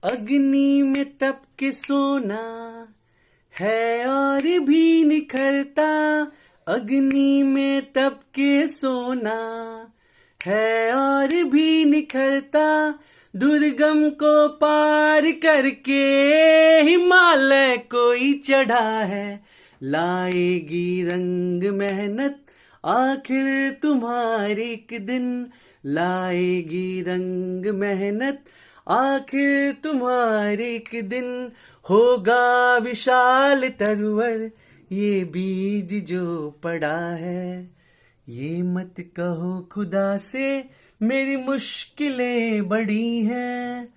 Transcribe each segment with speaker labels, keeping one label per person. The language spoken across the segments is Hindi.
Speaker 1: अग्नि में तप के सोना है और भी निखरता। अग्नि में तप के सोना है और भी निखरता। दुर्गम को पार करके हिमालय कोई चढ़ा है। लाएगी रंग मेहनत आखिर तुम्हारी एक दिन। लाएगी रंग मेहनत आखिर तुम्हारी एक दिन। होगा विशाल तरुवर ये बीज जो पड़ा है। ये मत कहो खुदा से मेरी मुश्किलें बड़ी हैं।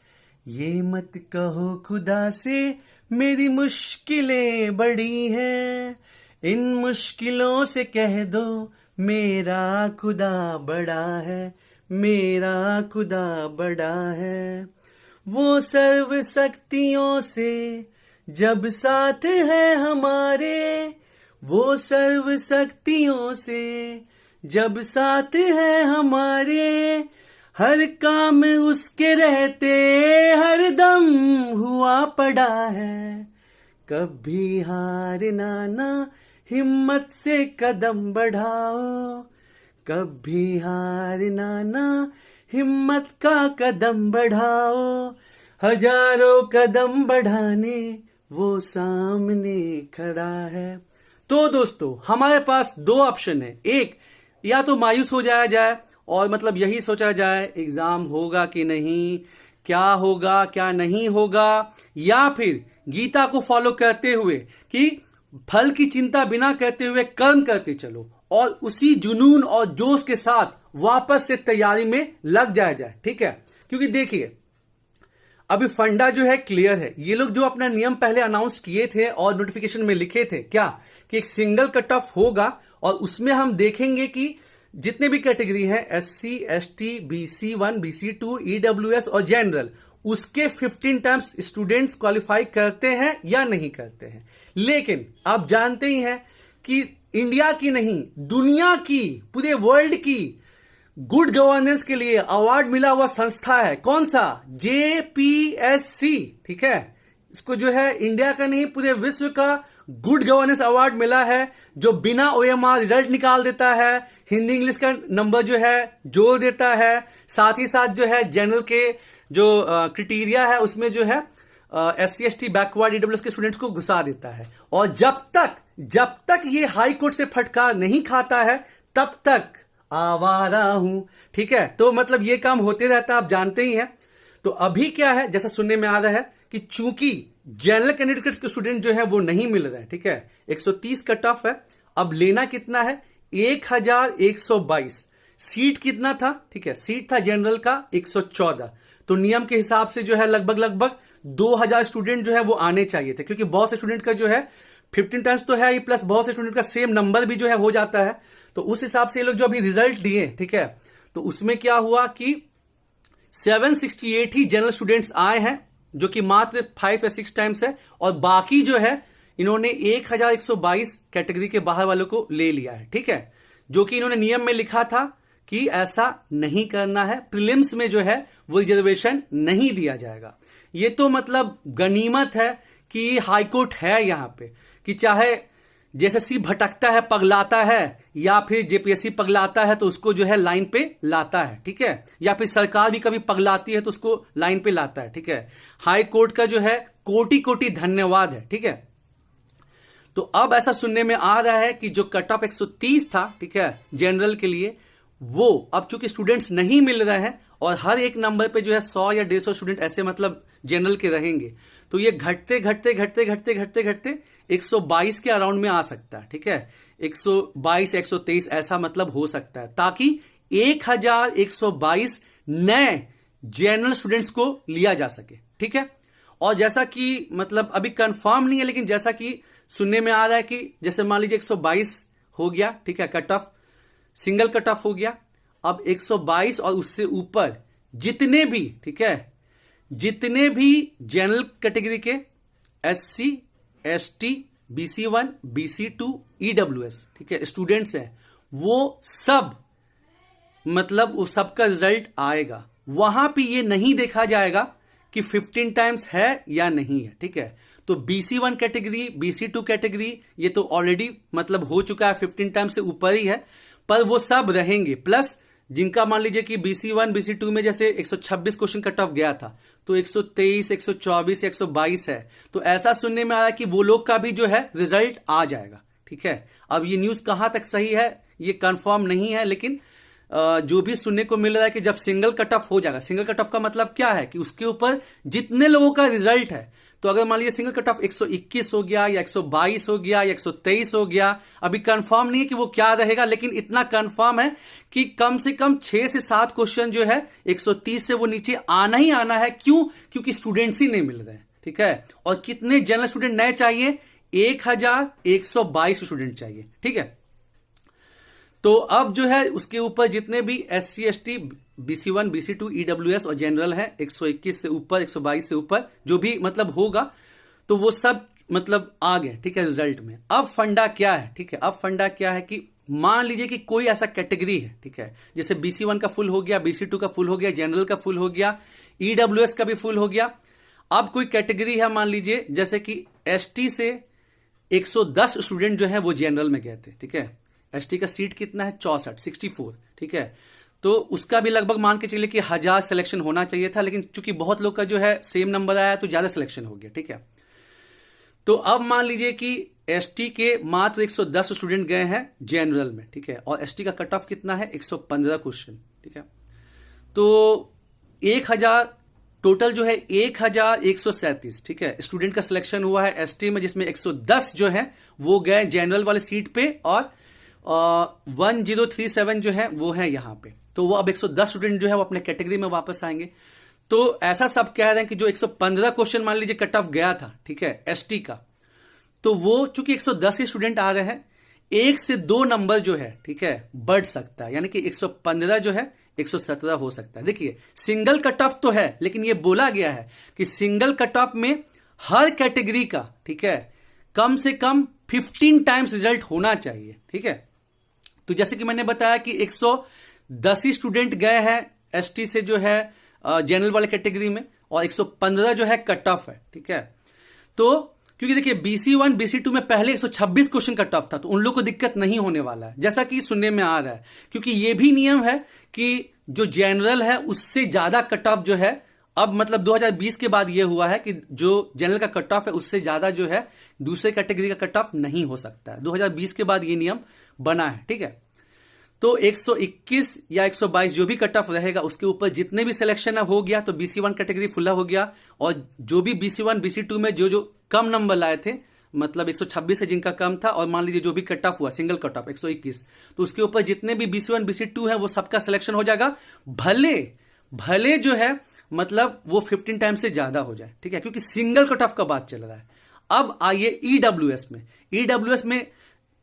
Speaker 1: ये मत कहो खुदा से मेरी मुश्किलें बड़ी हैं। इन मुश्किलों से कह दो मेरा खुदा बड़ा है। मेरा खुदा बड़ा है। वो सर्व शक्तियों से जब साथ है हमारे। वो सर्व शक्तियों से जब साथ है हमारे। हर काम उसके रहते हर दम हुआ पड़ा है। कभी हारना ना हिम्मत से कदम बढ़ाओ। कभी हारना ना हिम्मत का कदम बढ़ाओ। हजारों कदम बढ़ाने वो सामने खड़ा है। तो दोस्तों हमारे पास दो ऑप्शन है। एक, या तो मायूस हो जाया जाए और मतलब यही सोचा जाए एग्जाम होगा कि नहीं, क्या होगा क्या नहीं होगा, या फिर गीता को फॉलो करते हुए कि फल की चिंता बिना करते हुए कर्म करते चलो और उसी जुनून और जोश के साथ वापस से तैयारी में लग जाया जाए। ठीक है, क्योंकि देखिए अभी फंडा जो है क्लियर है। ये लोग जो अपना नियम पहले अनाउंस किए थे और नोटिफिकेशन में लिखे थे क्या कि एक सिंगल कट ऑफ होगा और उसमें हम देखेंगे कि जितने भी कैटेगरी हैं SC ST BC1 BC2 EWS और जनरल, उसके 15 टाइम्स स्टूडेंट्स क्वालिफाई करते हैं या नहीं करते हैं। लेकिन आप जानते ही हैं कि इंडिया की नहीं दुनिया की, पूरे वर्ल्ड की गुड गवर्नेंस के लिए अवार्ड मिला हुआ संस्था है। कौन सा? JPSC। ठीक है, इसको जो है इंडिया का नहीं पूरे विश्व का गुड गवर्नेंस अवार्ड मिला है, जो बिना OMR रिजल्ट निकाल देता है, हिंदी इंग्लिश का नंबर जो है जोड़ देता है, साथ ही साथ जो है जनरल के जो क्राइटेरिया है उसमें जो है SC ST बैकवर्ड EWS के स्टूडेंट्स को घुसा देता है। और जब तक ये हाई कोर्ट से फटकार नहीं खाता है तब तक आवारा हूं। ठीक है, तो मतलब ये काम होते रहता है, आप जानते ही हैं। तो अभी क्या है, जैसा सुनने में आ रहा है कि चूंकि जनरल कैंडिडेट्स के स्टूडेंट जो है वो नहीं मिल रहे हैं। ठीक है, 130 कट ऑफ है। अब लेना कितना है? 1122। सीट कितना था? ठीक है, सीट था जनरल का 114। तो नियम के हिसाब से जो है लगभग 2000 स्टूडेंट जो है वो आने चाहिए थे, क्योंकि बहुत से स्टूडेंट का जो है 15 टाइम्स तो है ही, प्लस बहुत से स्टूडेंट का सेम नंबर भी जो है हो जाता है। तो उस हिसाब से ये लोग जो अभी रिजल्ट दिए, ठीक है, तो उसमें क्या हुआ कि 768 ही जनरल स्टूडेंट्स आए हैं, जो कि मात्र 5 या 6 टाइम्स है, और बाकी जो है इन्होंने 1122 कैटेगरी के बाहर वालों को ले लिया है। ठीक है, जो कि इन्होंने नियम में लिखा था कि ऐसा नहीं करना है, प्रीलिम्स में जो है वो रिजर्वेशन नहीं दिया जाएगा। ये तो मतलब गनीमत है कि हाईकोर्ट है यहां पे, कि चाहे JSSC भटकता है, पगलाता है, या फिर JPSC पगलाता है तो उसको जो है लाइन पे लाता है। ठीक है, या फिर सरकार भी कभी पगलाती है तो उसको लाइन पे लाता है। ठीक है, हाई कोर्ट का जो है कोटि कोटि धन्यवाद है। ठीक है, तो अब ऐसा सुनने में आ रहा है कि जो कट ऑफ 130 था, ठीक है, जनरल के लिए, वो अब चूंकि स्टूडेंट्स नहीं मिल रहे हैं और हर एक नंबर पे जो है 100 या 150 स्टूडेंट ऐसे मतलब जनरल के रहेंगे, तो ये घटते घटते घटते घटते घटते घटते 122 के अराउंड में आ सकता है। ठीक है, 122 123 ऐसा मतलब हो सकता है, ताकि 1122 नए जनरल स्टूडेंट्स को लिया जा सके। ठीक है, और जैसा कि मतलब अभी कंफर्म नहीं है, लेकिन जैसा कि सुनने में आ रहा है कि जैसे मान लीजिए 122 हो गया, ठीक है, cut off single cut off हो गया, अब 122 और उससे ऊपर जितने भी, ठीक है, जितने भी जनरल कैटेगरी के SC ST BC1 BC2 EWS, ठीक है, स्टूडेंट्स हैं, वो सब मतलब उस सब का रिजल्ट आएगा। वहां पे ये नहीं देखा जाएगा कि 15 टाइम्स है या नहीं है, ठीक है। तो BC1 कैटेगरी, BC2 कैटेगरी ये तो ऑलरेडी मतलब हो चुका है, 15 टाइम्स से ऊपर ही है, पर वो सब रहेंगे। प्लस जिनका मान लीजिए कि BC1 BC2 में जैसे 126 क्वेश्चन कट ऑफ गया था, तो 123, 124, 122 है, तो ऐसा सुनने में आ रहा है कि वो लोग का भी जो है रिजल्ट आ जाएगा, ठीक है। अब ये न्यूज कहां तक सही है ये कंफर्म नहीं है, लेकिन जो भी सुनने को मिल रहा है कि जब सिंगल कट ऑफ हो जाएगा, सिंगल कट ऑफ का मतलब क्या है कि उसके ऊपर जितने लोगों का रिजल्ट है, तो अगर मान लीजिए सिंगल कट ऑफ 121 हो गया या 122 हो गया या 123 हो गया, अभी कंफर्म नहीं है कि वो क्या रहेगा, लेकिन इतना कंफर्म है कि कम से कम 6 से 7 क्वेश्चन जो है 130 से वो नीचे आना ही आना है। क्यों? क्योंकि स्टूडेंट्स ही नहीं मिल रहे हैं, ठीक है। और कितने जनरल स्टूडेंट नए चाहिए? 1122 स्टूडेंट चाहिए, ठीक है। तो अब जो है उसके ऊपर जितने भी SC ST BC1 BC2 EWS और जनरल है 121 से ऊपर, 122 से ऊपर जो भी मतलब होगा, तो वो सब मतलब आ गए, ठीक है, रिजल्ट में। अब फंडा क्या है, ठीक है, अब फंडा क्या है कि मान लीजिए कि कोई ऐसा कैटेगरी है, ठीक है, जैसे BC1 का फुल हो गया, BC2 का फुल हो गया, जनरल का फुल हो गया, EWS का भी फुल हो गया। अब कोई कैटेगरी है, मान लीजिए जैसे कि ST से 110 स्टूडेंट जो है वो जनरल में गए थे, ठीक है। ST का सीट कितना है? 64, ठीक है। तो उसका भी लगभग मान के चलिए कि 1000 सिलेक्शन होना चाहिए था, लेकिन चूंकि बहुत लोग का जो है सेम नंबर आया तो ज्यादा सिलेक्शन हो गया, ठीक है। तो अब मान लीजिए कि ST के मात्र 110 स्टूडेंट गए हैं जनरल में, ठीक है, और ST का कट ऑफ कितना है? 115 क्वेश्चन, ठीक है। तो 1000 टोटल जो है 1137, ठीक है, स्टूडेंट का सिलेक्शन हुआ है ST में, जिसमें 110 जो है वो गए जनरल वाले सीट पे और 1037 जो है वो है यहां पे। तो वो अब 110 स्टूडेंट जो है वो अपने कैटेगरी में वापस आएंगे। तो ऐसा सब कह रहे हैं कि जो 115 क्वेश्चन मान लीजिए कट ऑफ गया था, ठीक है, ST का, तो वो चूंकि 110 ही स्टूडेंट आ रहे हैं, 1 से 2 नंबर जो है, ठीक है, बढ़ सकता है, यानी कि 115 जो है 117 हो सकता है। देखिए सिंगल कट ऑफ तो है, लेकिन ये बोला गया है कि सिंगल कट ऑफ में हर कैटेगरी का, ठीक है, कम से कम 15 टाइम्स रिजल्ट होना चाहिए, ठीक है। तो जैसे कि मैंने बताया कि 110 ही स्टूडेंट गए हैं ST से जो है जनरल वाले कैटेगरी में, और 115 जो है कट ऑफ है, ठीक है। तो क्योंकि देखिए BC1 BC2 में पहले 126 क्वेश्चन कट ऑफ था, तो उन लोग को दिक्कत नहीं होने वाला है, जैसा कि सुनने में आ रहा है। क्योंकि ये भी नियम है कि जो जनरल है उससे ज्यादा कट ऑफ जो है, अब मतलब 2020 के बाद ये हुआ है कि जो जनरल का कट ऑफ है उससे ज्यादा जो है दूसरे कैटेगरी का कट ऑफ नहीं हो सकता है। 2020 के बाद ये नियम बना है, ठीक है। तो 121 या 122 जो भी कट ऑफ रहेगा उसके ऊपर जितने भी सिलेक्शन हो गया, तो BC1 कैटेगरी फुल हो गया, और जो भी BC1 BC2 में जो जो कम नंबर लाए थे, मतलब 126 है जिनका कम था, और मान लीजिए जो भी कट ऑफ हुआ सिंगल कट ऑफ 121, तो उसके ऊपर जितने भी BC1 BC2 है वो सबका सिलेक्शन हो जाएगा, भले जो है मतलब वो 15 टाइम से ज्यादा हो जाए, ठीक है, क्योंकि सिंगल कट ऑफ का बात चल रहा है। अब आइए EWS में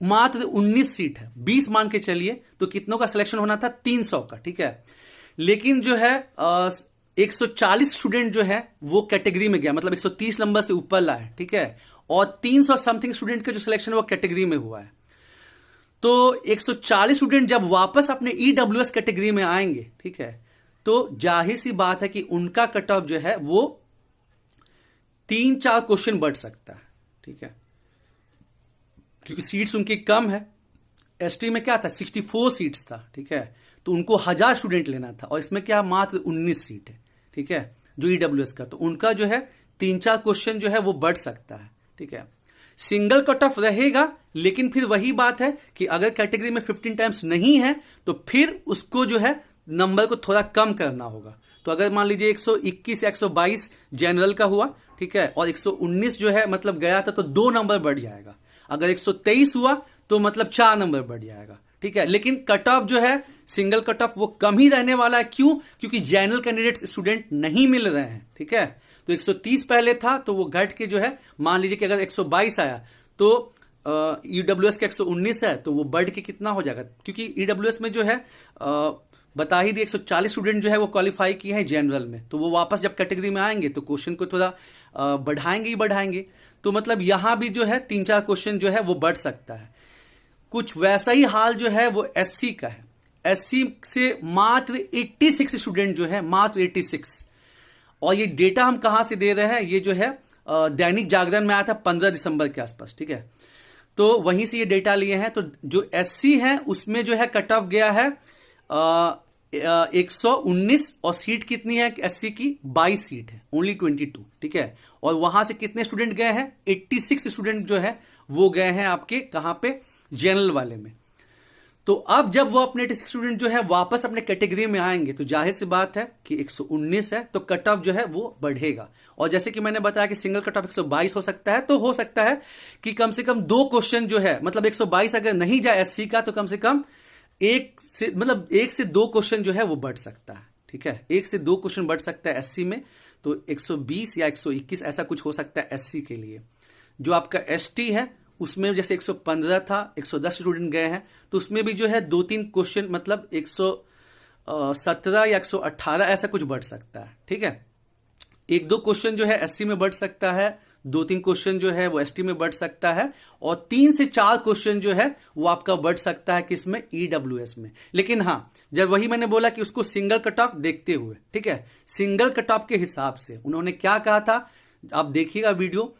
Speaker 1: मात्र 19 सीट है, 20 मान के चलिए, तो कितनों का सिलेक्शन होना था? 300 का, ठीक है। लेकिन जो है 140 स्टूडेंट जो है वो कैटेगरी में गया, मतलब 130 नंबर से ऊपर लाए, ठीक है, और 300 समथिंग स्टूडेंट का जो सिलेक्शन है वो कैटेगरी में हुआ है। तो 140 स्टूडेंट जब वापस अपने EWS कैटेगरी में आएंगे, ठीक है, तो जाहिर सी बात है कि उनका कट ऑफ जो है वो 3-4 क्वेश्चन बढ़ सकता है, ठीक है, क्योंकि सीट्स उनकी कम है। ST में क्या था? 64 सीट्स था, ठीक है, तो उनको 1000 स्टूडेंट लेना था, और इसमें क्या मात्र 19 सीट है, ठीक है, जो EWS का, तो उनका जो है 3-4 क्वेश्चन जो है वो बढ़ सकता है, ठीक है। सिंगल कट ऑफ रहेगा, लेकिन फिर वही बात है कि अगर कैटेगरी में 15 टाइम्स नहीं है तो फिर उसको जो है नंबर को थोड़ा कम करना होगा। तो अगर मान लीजिए 121 या 122 जनरल का हुआ, ठीक है, और 119 जो है मतलब गया था, तो 2 नंबर बढ़ जाएगा। अगर 123 हुआ तो मतलब 4 नंबर बढ़ जाएगा, ठीक है। लेकिन कट ऑफ जो है सिंगल कट ऑफ वो कम ही रहने वाला है। क्यों? क्योंकि जनरल कैंडिडेट स्टूडेंट नहीं मिल रहे हैं, ठीक है। तो 130 पहले था, तो वो घट के जो है मान लीजिए कि अगर 122 आया, तो EWS का 119 है, तो वो बढ़ के कितना हो जाएगा? क्योंकि EWS में जो है बता ही दिए 140 स्टूडेंट जो है वो क्वालिफाई किए हैं जनरल में, तो वो वापस जब कैटेगरी में आएंगे तो क्वेश्चन को थोड़ा बढ़ाएंगे ही बढ़ाएंगे। तो मतलब यहां भी जो है 3-4 क्वेश्चन जो है वो बढ़ सकता है। कुछ वैसा ही हाल जो है वो SC का है। SC से मात्र 86 स्टूडेंट जो है, मात्र 86, और ये डेटा हम कहां से दे रहे हैं, ये जो है दैनिक जागरण में आया था 15 दिसंबर के आसपास, ठीक है। तो वहीं से ये डेटा लिए हैं। तो जो एससी है उसमें जो है कट ऑफ गया है 119, और सीट कितनी है एससी की, 22 सीट है, ओनली 22, ठीक है। और वहां से कितने स्टूडेंट गए हैं, 86 स्टूडेंट जो है वो गए हैं आपके कहां पे, जनरल वाले में। तो अब जब वो अपने 86 स्टूडेंट जो है वापस अपने कैटेगरी में आएंगे तो जाहिर सी बात है कि 119 है, तो कट ऑफ जो है वो बढ़ेगा। और जैसे कि मैंने बताया कि सिंगल कट ऑफ 122 हो सकता है, तो हो सकता है कि कम से कम 2 क्वेश्चन जो है, मतलब 122 अगर नहीं जाए एससी का, तो कम से कम 1 से 2 क्वेश्चन जो है वो बढ़ सकता है, ठीक है। 1 से 2 क्वेश्चन बढ़ सकता है एससी में, तो 120 या 121 ऐसा कुछ हो सकता है एससी के लिए। जो आपका एसटी है उसमें जैसे 115 था, 110 स्टूडेंट गए हैं, तो उसमें भी जो है 2-3 क्वेश्चन, मतलब 117 या 118 ऐसा कुछ बढ़ सकता है, ठीक है। 1-2 क्वेश्चन जो है एससी में बढ़ सकता है, 2-3 क्वेश्चन जो है वो एसटी में बढ़ सकता है, और 3 से 4 क्वेश्चन जो है वो आपका बढ़ सकता है किसमें, ईडब्ल्यूएस में। लेकिन हाँ, जब वही मैंने बोला कि उसको सिंगल कट ऑफ देखते हुए, ठीक है, सिंगल कट ऑफ के हिसाब से उन्होंने क्या कहा था, आप देखिएगा वीडियो,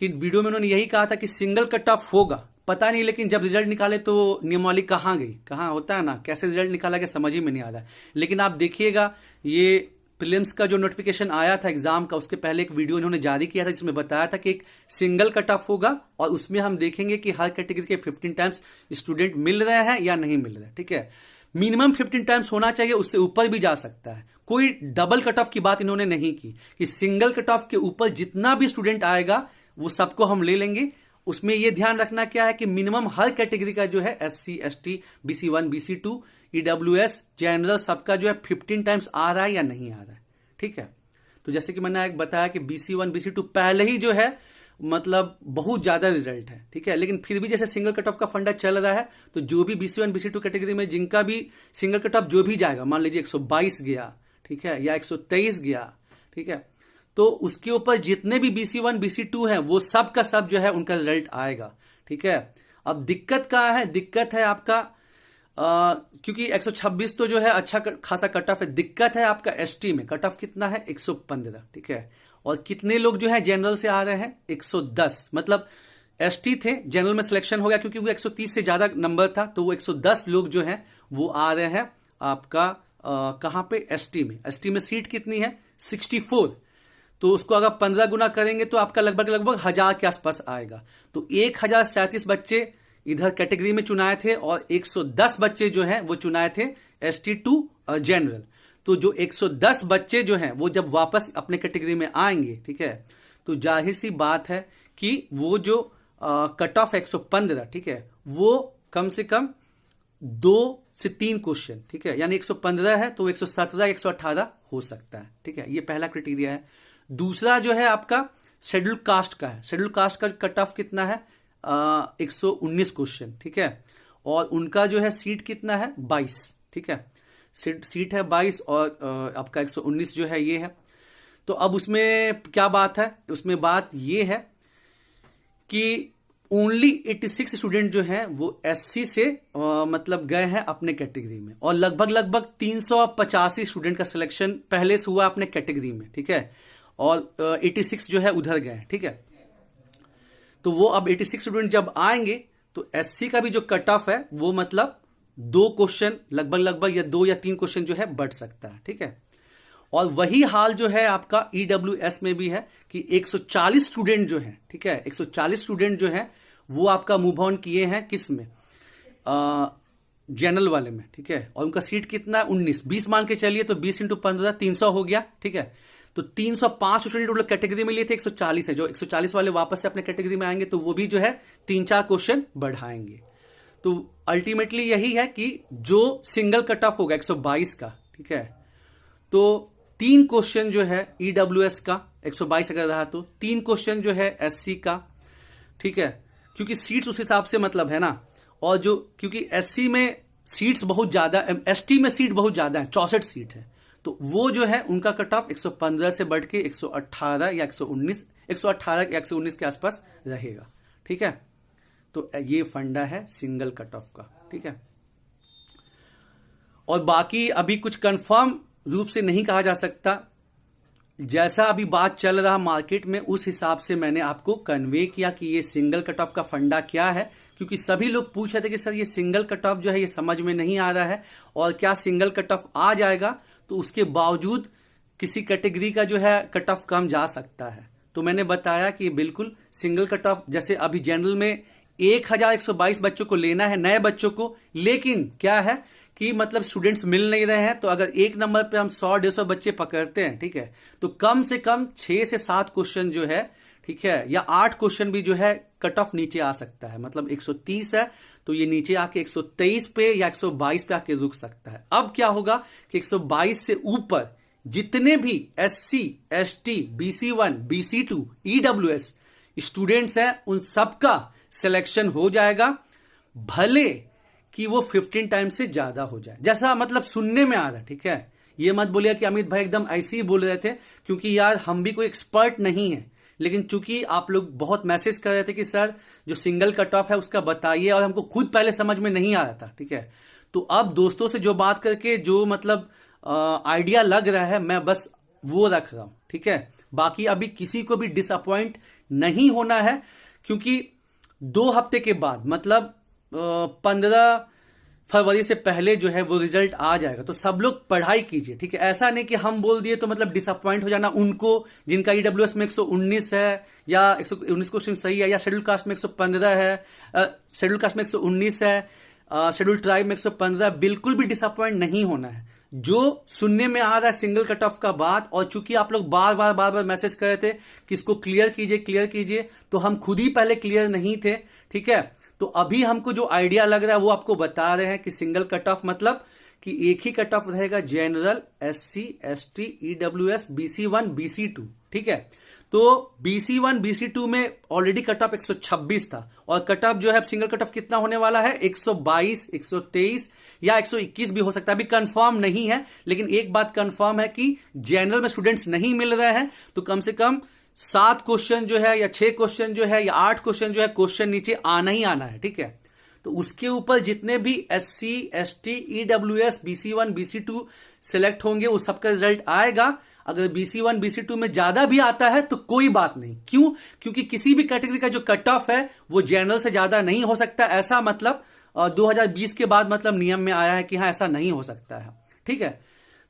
Speaker 1: कि वीडियो में उन्होंने यही कहा था कि सिंगल कट ऑफ होगा, पता नहीं, लेकिन जब रिजल्ट निकाले तो नियमावली कहां गई, कहां होता है ना, कैसे रिजल्ट निकाला गया समझ ही में नहीं आ रहा है। लेकिन आप देखिएगा, ये प्रीलिम्स का जो नोटिफिकेशन आया था एग्जाम का, उसके पहले एक वीडियो इन्होंने जारी किया था जिसमें बताया था कि एक सिंगल कट ऑफ होगा, और उसमें हम देखेंगे कि हर कैटेगरी के 15 टाइम्स स्टूडेंट मिल रहे हैं या नहीं मिल रहे, ठीक है। मिनिमम 15 टाइम्स होना चाहिए, उससे ऊपर भी जा सकता है। कोई डबल कट ऑफ की बात इन्होंने नहीं की, कि सिंगल कट ऑफ के ऊपर जितना भी स्टूडेंट आएगा वो सबको हम ले लेंगे। उसमें यह ध्यान रखना क्या है कि मिनिमम हर कैटेगरी का जो है SC, ST, BC1, BC2, EWS, general, सबका जो है 15 टाइम्स आ रहा है या नहीं आ रहा है, ठीक है। तो जैसे कि मैंने बताया कि BC1, BC2 पहले ही जो है मतलब बहुत ज्यादा रिजल्ट है, ठीक है। लेकिन फिर भी जैसे सिंगल कट ऑफ का फंडा चल रहा है, तो जो भी BC1, BC2 कैटेगरी में जिनका भी सिंगल कट ऑफ जो भी जाएगा, मान लीजिए 122 गया, ठीक है, या 123 गया, ठीक है, तो उसके ऊपर जितने भी BC1, BC2 हैं वो सब का सब जो है उनका रिजल्ट आएगा, ठीक है। अब दिक्कत कहां है, दिक्कत है आपका क्योंकि 126 तो जो है अच्छा खासा कट ऑफ है, दिक्कत है आपका एसटी में, कट ऑफ कितना है 115, ठीक है। और कितने लोग जो है जनरल से आ रहे हैं 110, मतलब एसटी थे, जनरल में सिलेक्शन हो गया क्योंकि वो 130 से ज्यादा नंबर था, तो वो 110 लोग जो है वो आ रहे हैं आपका कहां पे, एसटी में। एसटी में सीट कितनी है 64, तो उसको अगर 15 गुना करेंगे तो आपका लगभग 1000 के आसपास आएगा। तो 1037 बच्चे इधर कैटेगरी में चुनाए थे, और 110 बच्चे जो हैं वो चुनाए थे एसटी टू जनरल। तो जो 110 बच्चे जो हैं वो जब वापस अपने कैटेगरी में आएंगे, ठीक है, तो जाहिर सी बात है कि वो जो कट ऑफ 115, ठीक है, वो कम से कम 2 से 3 क्वेश्चन, ठीक है, यानी 115 है तो 117 118 हो सकता है, ठीक है। ये पहला क्राइटेरिया है। दूसरा जो है आपका शेड्यूल कास्ट का है। शेड्यूल कास्ट का कट ऑफ कितना है 119 क्वेश्चन, ठीक है, और उनका जो है सीट कितना है 22, ठीक है, सीट है 22, और आपका 119 जो है ये है। तो अब उसमें क्या बात है, उसमें बात ये है कि ओनली 86 स्टूडेंट जो हैं वो एससी से मतलब गए हैं अपने कैटेगरी में, और लगभग 385 स्टूडेंट का सिलेक्शन पहले से हुआ अपने कैटेगरी में, ठीक है, और 86 जो है उधर गए, ठीक है। तो वो अब 86 स्टूडेंट जब आएंगे तो एससी का भी जो कट ऑफ है वो मतलब 2 क्वेश्चन लगभग या 2 या 3 क्वेश्चन जो है बढ़ सकता है, ठीक है। और वही हाल जो है आपका ईडब्ल्यूएस में भी है कि 140 स्टूडेंट जो है, ठीक है, 140 स्टूडेंट जो है वो आपका मूव ऑन किए हैं किस में, जनरल वाले में, ठीक है, और उनका सीट कितना है 19, 20 मान के चलिए, तो 20 × 15 300 हो गया, ठीक है। तो 305 स्टूडेंट लोग कैटेगरी में लिए थे, 140 है, जो 140 वाले वापस से अपने कैटेगरी में आएंगे तो वो भी जो है 3-4 क्वेश्चन बढ़ाएंगे। तो अल्टीमेटली यही है कि जो सिंगल कट ऑफ होगा 122 का, ठीक है, तो 3 क्वेश्चन जो है ईडब्ल्यूएस का 122 अगर रहा तो 3 क्वेश्चन जो है एससी का, ठीक है, क्योंकि सीट्स उस हिसाब से मतलब है ना, और जो क्योंकि एससी में सीट्स बहुत ज्यादा, एसटी में सीट बहुत ज्यादा है, 64 सीट है, तो वो जो है उनका कट ऑफ 115 से बढ़ के 118 या 119, 118 या 119 के आसपास रहेगा, ठीक है। तो ये फंडा है सिंगल कट ऑफ का, ठीक है। और बाकी अभी कुछ कंफर्म रूप से नहीं कहा जा सकता जैसा अभी बात चल रहा मार्केट में, उस हिसाब से मैंने आपको कन्वे किया कि ये सिंगल कट ऑफ का फंडा क्या है, क्योंकि सभी लोग पूछ रहे थे कि सर ये सिंगल कट ऑफ जो है ये समझ में नहीं आ रहा है, और क्या सिंगल कट ऑफ आ जाएगा तो उसके बावजूद किसी कैटेगरी का जो है कट ऑफ कम जा सकता है। तो मैंने बताया कि बिल्कुल सिंगल कट ऑफ, जैसे अभी जनरल में 1122 बच्चों को लेना है, नए बच्चों को, लेकिन क्या है कि मतलब स्टूडेंट्स मिल नहीं रहे हैं, तो अगर एक नंबर पे हम 100-150 बच्चे पकड़ते हैं, ठीक है, तो कम से कम 6 से 7 क्वेश्चन जो है, ठीक है, या 8 क्वेश्चन भी जो है कट ऑफ नीचे आ सकता है। मतलब 130 है तो ये नीचे आके 123 पे या 122 पे आके रुक सकता है। अब क्या होगा कि 122 से ऊपर जितने भी SC, ST, BC1, BC2, EWS students हैं, उन सबका सिलेक्शन हो जाएगा, भले कि वो 15 टाइम से ज्यादा हो जाए, जैसा मतलब सुनने में आ रहा है। ठीक है, ये मत बोलिए कि अमित भाई एकदम ऐसे ही बोल रहे थे, क्योंकि यार हम भी कोई एक्सपर्ट नहीं है, लेकिन चूंकि आप लोग बहुत मैसेज कर रहे थे कि सर जो सिंगल कट ऑफ है उसका बताइए, और हमको खुद पहले समझ में नहीं आ रहा था। ठीक है, तो अब दोस्तों से जो बात करके जो मतलब आइडिया लग रहा है, मैं बस वो रख रहा हूं। ठीक है, बाकी अभी किसी को भी डिसअपॉइंट नहीं होना है, क्योंकि 2 हफ्ते के बाद मतलब 15 फरवरी से पहले जो है वो रिजल्ट आ जाएगा। तो सब लोग पढ़ाई कीजिए। ठीक है, ऐसा नहीं कि हम बोल दिए तो मतलब डिसअपॉइंट हो जाना उनको जिनका ईडब्ल्यूएस में 119 है या 119 क्वेश्चन सही है, या शेड्यूल कास्ट में 115 है, शेड्यूल कास्ट में 119 है, शेड्यूल ट्राइब में 115। बिल्कुल भी डिसअपॉइंट नहीं होना है। जो सुनने में आ रहा है सिंगल कट ऑफ का बात, और चूंकि आप लोग बार बार मैसेज कर रहे थे कि इसको क्लियर कीजिए, तो हम खुद ही पहले क्लियर नहीं थे। ठीक है, तो अभी हमको जो आइडिया लग रहा है वो आपको बता रहे हैं कि सिंगल कट ऑफ मतलब कि एक ही कट ऑफ रहेगा, general, SC, ST, EWS, BC1, BC2। ठीक है, तो BC1, BC2 में ऑलरेडी कट ऑफ 126 था, और कट ऑफ जो है सिंगल कट ऑफ कितना होने वाला है, 122, 123 या 121 भी हो सकता है, अभी कंफर्म नहीं है। लेकिन एक बात कंफर्म है कि जनरल में स्टूडेंट्स नहीं मिल रहे हैं, तो कम से कम 7 क्वेश्चन जो है, या 6 क्वेश्चन जो है, या 8 क्वेश्चन जो है, क्वेश्चन नीचे आना ही आना है। ठीक है, तो उसके ऊपर जितने भी SC, ST, EWS, BC1, BC2 select होंगे, उस सबका रिजल्ट आएगा। अगर BC1, BC2 में ज्यादा भी आता है तो कोई बात नहीं। क्यों? क्योंकि किसी भी कैटेगरी का जो कट ऑफ है वो जनरल से ज्यादा नहीं हो सकता। ऐसा मतलब 2020 के बाद मतलब नियम में आया है कि हाँ ऐसा नहीं हो सकता है। ठीक है,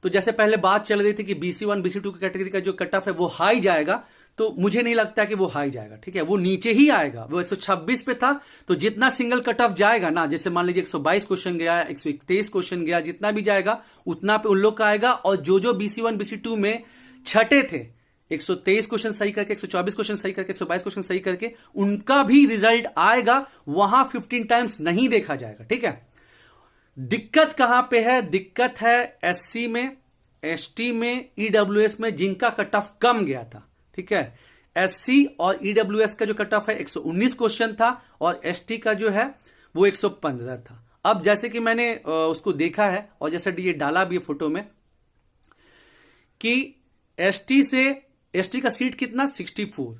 Speaker 1: तो जैसे पहले बात चल रही थी कि BC1, BC2 की कैटेगरी का जो कट ऑफ है वो हाई जाएगा, तो मुझे नहीं लगता कि वो हाई जाएगा। ठीक है, वो नीचे ही आएगा। वो 126 पे था, तो जितना सिंगल कट ऑफ जाएगा ना, जैसे मान लीजिए 122 क्वेश्चन गया, 123 क्वेश्चन गया, जितना भी जाएगा उतना पे उन लोग का आएगा। और जो BC1, BC2 में छठे थे, 123 क्वेश्चन सही करके, 124 क्वेश्चन सही करके, 122 क्वेश्चन सही करके, उनका भी रिजल्ट आएगा। वहां 15 टाइम्स नहीं देखा जाएगा। ठीक है, दिक्कत कहां पे है? दिक्कत है SC में, ST में, EWS में, जिनका कट ऑफ कम गया था। ठीक है, SC और EWS का जो कट ऑफ है 119 क्वेश्चन था, और ST का जो है वो 115 था। अब जैसे कि मैंने उसको देखा है, और जैसे ये डाला भी है फोटो में, कि ST का सीट कितना 64,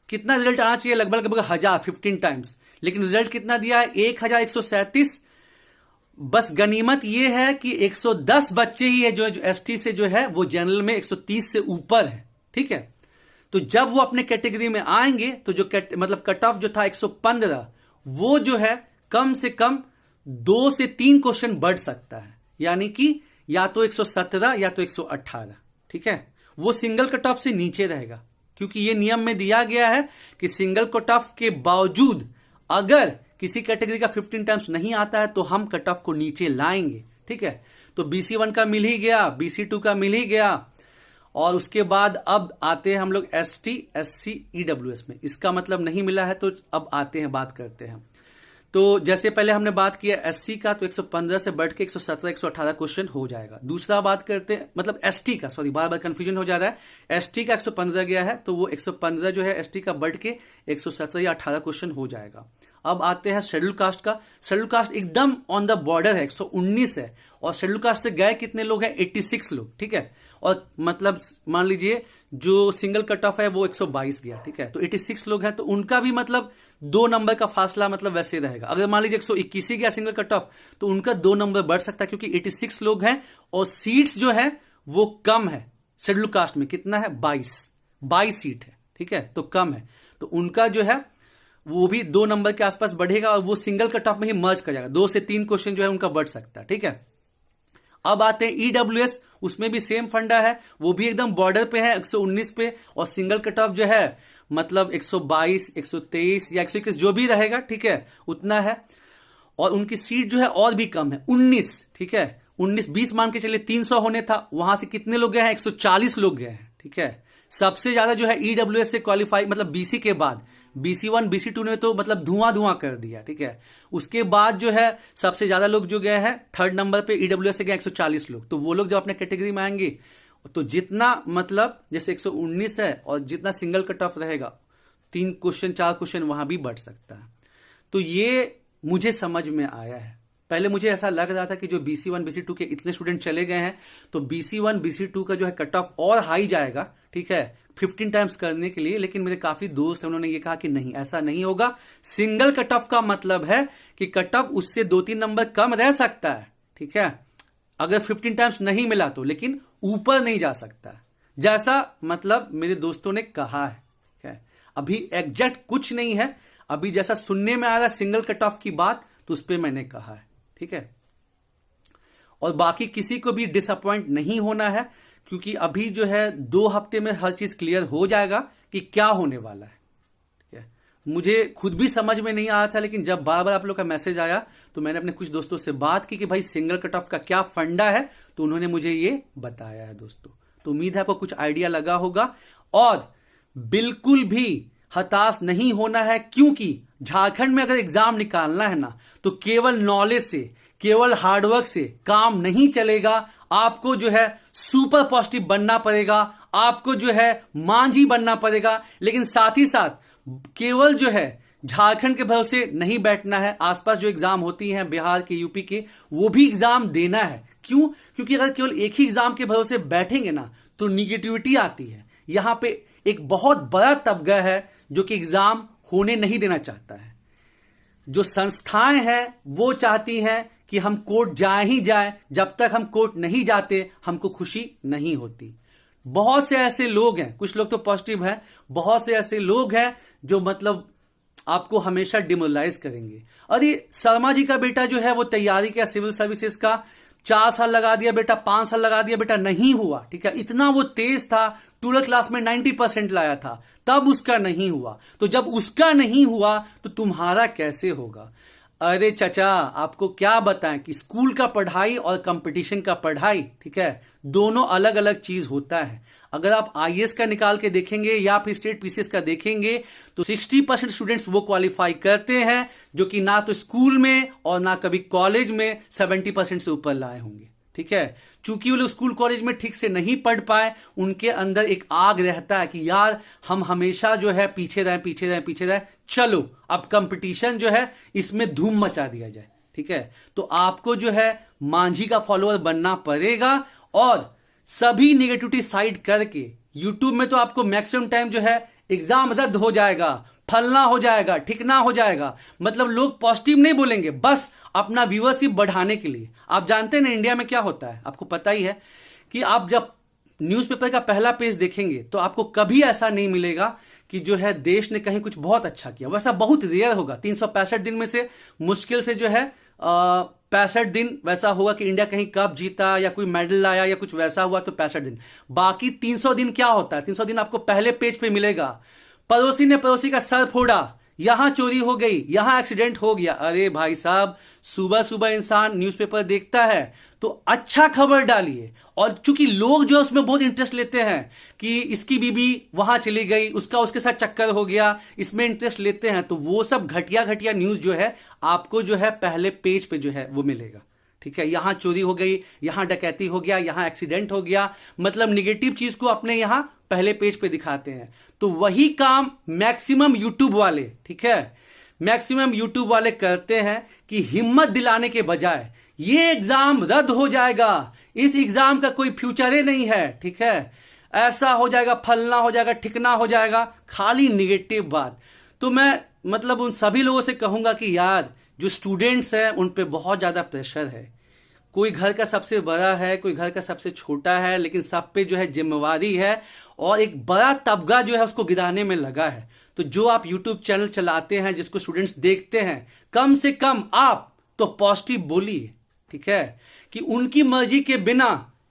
Speaker 1: कितना रिजल्ट आना चाहिए? लगभग 1000, 15 टाइम्स, लेकिन रिजल्ट कितना दिया है? 1137। बस गनीमत यह है कि 110 बच्चे ही है जो ST से जो है वो जनरल में 130 से ऊपर है। ठीक है, तो जब वो अपने कैटेगरी में आएंगे तो जो मतलब कट ऑफ जो था 115, वो जो है कम से कम 2 से 3 क्वेश्चन बढ़ सकता है, यानी कि या तो 117 या तो 118। ठीक है, वो सिंगल कट ऑफ से नीचे रहेगा, क्योंकि ये नियम में दिया गया है कि सिंगल कट ऑफ के बावजूद अगर किसी कैटेगरी का 15 टाइम्स नहीं आता है तो हम कट ऑफ को नीचे लाएंगे। ठीक है, तो BC1 का मिल ही गया, BC2 का मिल ही गया, और उसके बाद अब आते हैं हम लोग ST, SC, EWS में। इसका मतलब नहीं मिला है, तो अब आते हैं, बात करते हैं। तो जैसे पहले हमने बात किया SC का, तो 115 से बढ़ के 117, 118 क्वेश्चन हो जाएगा। दूसरा बात करते हैं मतलब ST का, सॉरी बार बार कंफ्यूजन हो जा रहा है। ST का 115 गया है, तो वो 115 जो है ST का बढ़ के 117 या 18 क्वेश्चन हो जाएगा। अब आते हैं शेड्यूल कास्ट का। शेड्यूल कास्ट एकदम ऑन द बॉर्डर है, 119 है, और शेड्यूल कास्ट से गए कितने लोग हैं? 86 लोग। ठीक है, और मतलब मान लीजिए जो सिंगल कट ऑफ है वो 122 गया। ठीक है, तो 86 लोग हैं, तो उनका भी मतलब 2 नंबर का फासला मतलब वैसे रहेगा। अगर मान लीजिए 121 गया सिंगल कट ऑफ, तो उनका 2 नंबर बढ़ सकता है, क्योंकि 86 लोग हैं और सीट्स जो है वो कम है। शेड्यूल कास्ट में कितना है, 22 सीट है, ठीक है, तो कम है। तो उनका जो है वो भी 2 नंबर के आसपास बढ़ेगा और वो सिंगल कट ऑफ में ही मर्ज कर जाएगा, 2 से 3 क्वेश्चन जो है उनका बढ़ सकता है, ठीक है। अब आते हैं ईडब्ल्यूएस, उसमें भी सेम फंडा है, वो भी एकदम बॉर्डर पे है 119 पे, और सिंगल कट ऑफ जो है मतलब 122, 123 या 121 जो भी रहेगा, ठीक है, उतना है। और उनकी सीट जो है और भी कम है, 19, ठीक है, 19, 20 मान के चलिए 300 होने था, वहां से कितने लोग गए हैं, 140 लोग गए हैं, ठीक है। सबसे ज्यादा जो है ईडब्ल्यूएस से क्वालिफाई, मतलब बीसी के बाद BC1 BC2 ने तो मतलब धुआं कर दिया, ठीक है। उसके बाद जो है सबसे ज्यादा लोग जो गए हैं 3rd नंबर पे ईडब्ल्यूएस से गए 140 लोग। तो वो लोग जब अपने कैटेगरी में आएंगे तो जितना मतलब जैसे 119 है और जितना सिंगल कट ऑफ रहेगा 3 क्वेश्चन 4 क्वेश्चन वहां भी बढ़ सकता है। तो ये मुझे समझ में आया है। पहले मुझे ऐसा लग रहा था कि जो BC1 BC2 के इतने स्टूडेंट चले गए हैं तो BC1 BC2 का जो है कट ऑफ और हाई जाएगा, ठीक है, 15 टाइम्स करने के लिए। लेकिन मेरे काफी दोस्त हैं, उन्होंने ये कहा कि नहीं, ऐसा नहीं होगा। सिंगल कट ऑफ का मतलब है कि कट ऑफ उससे 2-3 नंबर कम रह सकता है, ठीक है, अगर 15 टाइम्स नहीं मिला तो, लेकिन ऊपर नहीं जा सकता, जैसा मतलब मेरे दोस्तों ने कहा है, ठीक है। अभी एग्जैक्ट कुछ नहीं है, अभी जैसा सुनने में आ रहा सिंगल कट ऑफ की बात, तो उस पर मैंने कहा है, ठीक है। और बाकी किसी को भी डिसअपॉइंट नहीं होना है, क्योंकि अभी जो है 2 हफ्ते में हर चीज क्लियर हो जाएगा कि क्या होने वाला है, ठीक है। मुझे खुद भी समझ में नहीं आ रहा था, लेकिन जब बार बार आप लोग का मैसेज आया तो मैंने अपने कुछ दोस्तों से बात की कि भाई सिंगल कट ऑफ का क्या फंडा है, तो उन्होंने मुझे ये बताया है दोस्तों। तो उम्मीद है आपको कुछ आइडिया लगा होगा। और बिल्कुल भी हताश नहीं होना है, क्योंकि झारखंड में अगर एग्जाम निकालना है ना, तो केवल नॉलेज से, केवल हार्डवर्क से काम नहीं चलेगा। आपको जो है सुपर पॉजिटिव बनना पड़ेगा, आपको जो है मांझी बनना पड़ेगा, लेकिन साथ ही साथ केवल जो है झारखंड के भरोसे नहीं बैठना है। आसपास जो एग्जाम होती हैं बिहार के, यूपी के, वो भी एग्जाम देना है। क्यों? क्योंकि अगर केवल एक ही एग्जाम के भरोसे बैठेंगे ना तो निगेटिविटी आती है। यहां पे एक बहुत बड़ा तबका है जो कि एग्जाम होने नहीं देना चाहता है। जो संस्थाएं हैं वो चाहती हैं कि हम कोर्ट जाए ही जाए, जब तक हम कोर्ट नहीं जाते हमको खुशी नहीं होती। बहुत से ऐसे लोग हैं, कुछ लोग तो पॉजिटिव हैं, बहुत से ऐसे लोग हैं जो मतलब आपको हमेशा डिमोरलाइज करेंगे। अरे शर्मा जी का बेटा जो है वो तैयारी किया सिविल सर्विसेज का, 4 साल लगा दिया बेटा, 5 साल लगा दिया बेटा, नहीं हुआ, ठीक है। इतना वो तेज था, 12th क्लास में 90% लाया था, तब उसका नहीं हुआ। तो जब उसका नहीं हुआ तो तुम्हारा कैसे होगा? अरे चचा, आपको क्या बताएं कि स्कूल का पढ़ाई और कंपटीशन का पढ़ाई, ठीक है, दोनों अलग अलग चीज होता है। अगर आप आईएएस का निकाल के देखेंगे या फिर स्टेट पीसीएस का देखेंगे तो 60% स्टूडेंट्स वो क्वालिफाई करते हैं जो कि ना तो स्कूल में और ना कभी कॉलेज में 70% से ऊपर लाए होंगे, ठीक है। चूंकि वो लोग स्कूल कॉलेज में ठीक से नहीं पढ़ पाए, उनके अंदर एक आग रहता है कि यार हम हमेशा जो है पीछे रहे, चलो अब कंपटीशन जो है इसमें धूम मचा दिया जाए, ठीक है। तो आपको जो है मांझी का फॉलोअर बनना पड़ेगा और सभी निगेटिविटी साइड करके यूट्यूब में तो आपको मैक्सिमम टाइम जो है एग्जाम रद्द हो जाएगा, फलना हो जाएगा, ठिकना हो जाएगा, मतलब लोग पॉजिटिव नहीं बोलेंगे, बस अपना व्यूअरशिप बढ़ाने के लिए। आप जानते हैं ना इंडिया में क्या होता है, आपको पता ही है कि आप जब न्यूज़पेपर का पहला पेज देखेंगे तो आपको कभी ऐसा नहीं मिलेगा कि जो है देश ने कहीं कुछ बहुत अच्छा किया, वैसा बहुत रेयर होगा। 365 दिन में से मुश्किल से जो है 65 दिन वैसा होगा कि इंडिया कहीं कप जीता या कोई मेडल लाया या कुछ वैसा हुआ, तो 65 दिन। बाकी 300 दिन क्या होता है? 300 दिन आपको पहले पेज पे मिलेगा, पड़ोसी ने पड़ोसी का सर फोड़ा, यहां चोरी हो गई, यहां एक्सीडेंट हो गया। अरे भाई साहब, सुबह सुबह इंसान न्यूज़पेपर देखता है तो अच्छा खबर डालिए। और चूंकि लोग जो उसमें बहुत इंटरेस्ट लेते हैं कि इसकी बीबी वहां चली गई, उसका उसके साथ चक्कर हो गया, इसमें इंटरेस्ट लेते हैं, तो वो सब घटिया घटिया न्यूज जो है आपको जो है पहले पेज पे जो है वो मिलेगा, ठीक है। यहां चोरी हो गई, यहां डकैती हो गया, यहां एक्सीडेंट हो गया, मतलब निगेटिव चीज को अपने यहां पहले पेज पे दिखाते हैं। तो वही काम मैक्सिमम यूट्यूब वाले, ठीक है, मैक्सिमम यूट्यूब वाले करते हैं कि हिम्मत दिलाने के बजाय ये एग्जाम रद्द हो जाएगा, इस एग्जाम का कोई फ्यूचर ही नहीं है, ठीक है, ऐसा हो जाएगा, फलना हो जाएगा, ठिकना हो जाएगा, खाली निगेटिव बात। तो मैं मतलब उन सभी लोगों से कहूंगा कि यार जो स्टूडेंट्स हैं उन पे बहुत ज्यादा प्रेशर है, कोई घर का सबसे बड़ा है, कोई घर का सबसे छोटा है, लेकिन सब पे जो है जिम्मेवारी है और एक बड़ा तबका जो है उसको गिराने में लगा है। तो जो आप यूट्यूब चैनल चलाते हैं, जिसको स्टूडेंट्स देखते हैं, कम से कम आप तो पॉजिटिव बोलिए, ठीक है, कि उनकी मर्जी के बिना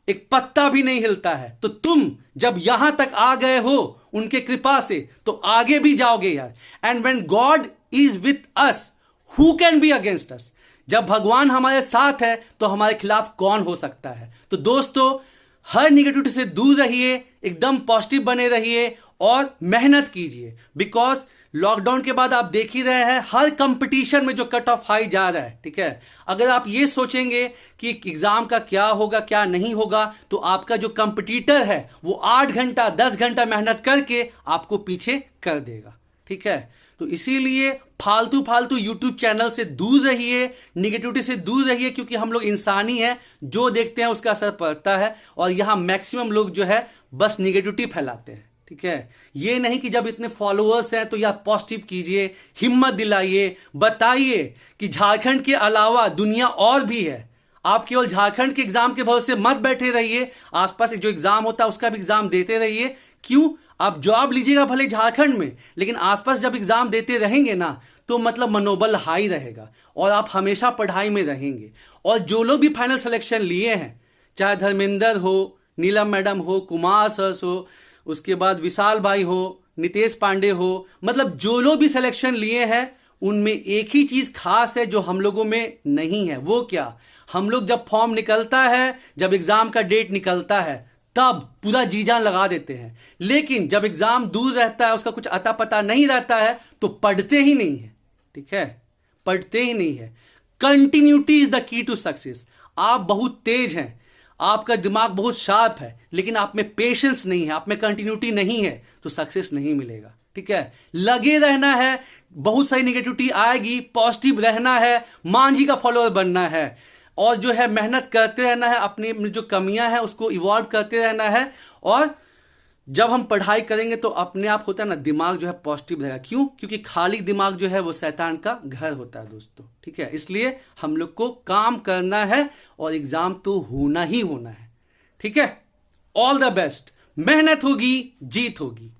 Speaker 1: एक पत्ता भी नहीं हिलता है। तो तुम जब यहां तक आ गए हो उनके कृपा से, तो आगे भी जाओगे यार। And when God is with us, who can be against us? जब भगवान हमारे साथ है तो हमारे खिलाफ कौन हो सकता है? तो दोस्तों, हर निगेटिविटी से दूर रहिए, एकदम पॉजिटिव बने रहिए और मेहनत कीजिए। बिकॉज लॉकडाउन के बाद आप देख ही रहे हैं हर कंपटीशन में जो कट ऑफ हाई जा रहा है, ठीक है। अगर आप ये सोचेंगे कि एग्जाम का क्या होगा क्या नहीं होगा, तो आपका जो कंपटीटर है वो 8 घंटा 10 घंटा मेहनत करके आपको पीछे कर देगा, ठीक है। तो इसीलिए फालतू यूट्यूब चैनल से दूर रहिए, निगेटिविटी से दूर रहिए, क्योंकि हम लोग इंसानी हैं, जो देखते हैं उसका असर पड़ता है। और यहां मैक्सिमम लोग जो है बस निगेटिविटी फैलाते हैं, ठीक है। ये नहीं कि जब इतने फॉलोअर्स हैं तो यार पॉजिटिव कीजिए, हिम्मत दिलाइए, बताइए कि झारखंड के अलावा दुनिया और भी है। आप केवल झारखंड के एग्जाम के भरोसे मत बैठे रहिए, आसपास जो एग्जाम होता है उसका भी एग्जाम देते रहिए। क्यों? आप जॉब लीजिएगा भले झारखंड में, लेकिन आसपास जब एग्जाम देते रहेंगे ना, तो मतलब मनोबल हाई रहेगा और आप हमेशा पढ़ाई में रहेंगे। और जो लोग भी फाइनल सिलेक्शन लिए हैं, चाहे धर्मेंद्र हो, नीलम मैडम हो, कुमार सर हो, उसके बाद विशाल भाई हो, नितेश पांडे हो, मतलब जो लोग भी सिलेक्शन लिए हैं, उनमें एक ही चीज खास है जो हम लोगों में नहीं है। वो क्या? हम लोग जब फॉर्म निकलता है, जब एग्जाम का डेट निकलता है, तब पूरा जी जान लगा देते हैं। लेकिन जब एग्जाम दूर रहता है, उसका कुछ अता पता नहीं रहता है, तो पढ़ते ही नहीं है, ठीक है, पढ़ते ही नहीं है। Continuity is the key to success. आप बहुत तेज हैं, आपका दिमाग बहुत शार्प है, लेकिन आप में पेशेंस नहीं है, आप में कंटिन्यूटी नहीं है, तो सक्सेस नहीं मिलेगा, ठीक है। लगे रहना है, बहुत सारी निगेटिविटी आएगी, पॉजिटिव रहना है, मांझी का फॉलोअर बनना है और जो है मेहनत करते रहना है, अपनी जो कमियां हैं उसको इवॉल्व करते रहना है। और जब हम पढ़ाई करेंगे तो अपने आप होता है ना, दिमाग जो है पॉजिटिव रहेगा। क्यों? क्योंकि खाली दिमाग जो है वो शैतान का घर होता है दोस्तों, ठीक है। इसलिए हम लोग को काम करना है और एग्जाम तो होना ही होना है, ठीक है। ऑल द बेस्ट, मेहनत होगी, जीत होगी।